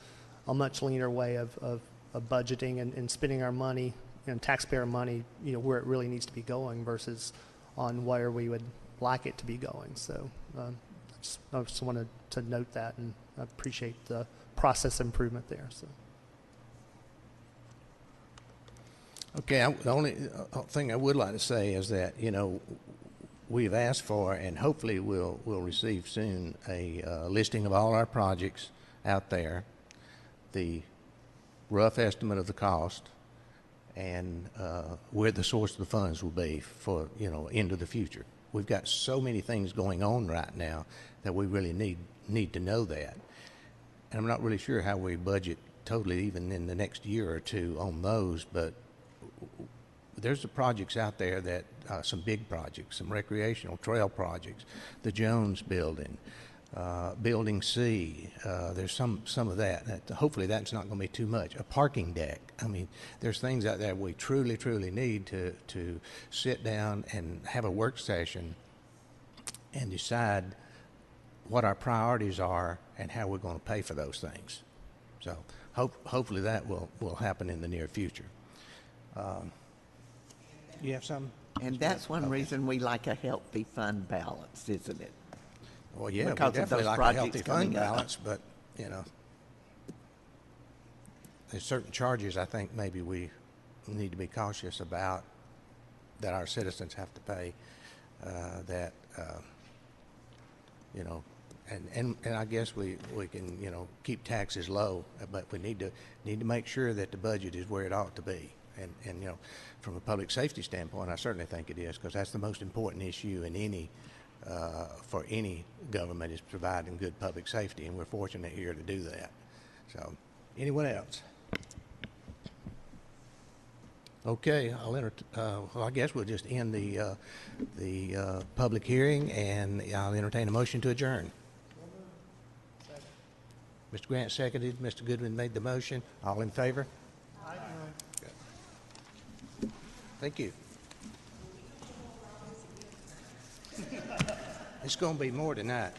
a much leaner way of budgeting and spending our money and taxpayer money, where it really needs to be going versus on where we would like it to be going. So I just wanted to note that, and I appreciate the process improvement there. So. Okay, the only thing I would like to say is that, we've asked for, and hopefully we'll receive soon, a listing of all our projects out there, the rough estimate of the cost, and where the source of the funds will be for, into the future. We've got so many things going on right now that we really need to know that. And I'm not really sure how we budget totally even in the next year or two on those, but there's the projects out there that, some big projects, some recreational trail projects, the Jones Building, Building C, there's some of that. Hopefully that's not going to be too much. A parking deck. I mean, there's things out there we truly need to sit down and have a work session and decide what our priorities are and how we're going to pay for those things. So hopefully that will happen in the near future. You have some? And that's one reason we like a healthy fund balance, isn't it? Well, yeah, Because we of definitely those like a projects healthy fund coming up. balance, but, there's certain charges I think maybe we need to be cautious about that our citizens have to pay, and I guess we can, keep taxes low, but we need to make sure that the budget is where it ought to be. And from a public safety standpoint, I certainly think it is, because that's the most important issue in for any government, is providing good public safety, and we're fortunate here to do that. So, anyone else? Okay, well, I guess we'll just end the public hearing, and I'll entertain a motion to adjourn. Mr. Grant seconded. Mr. Goodwin made the motion. All in favor? Aye. Thank you. It's going to be more tonight.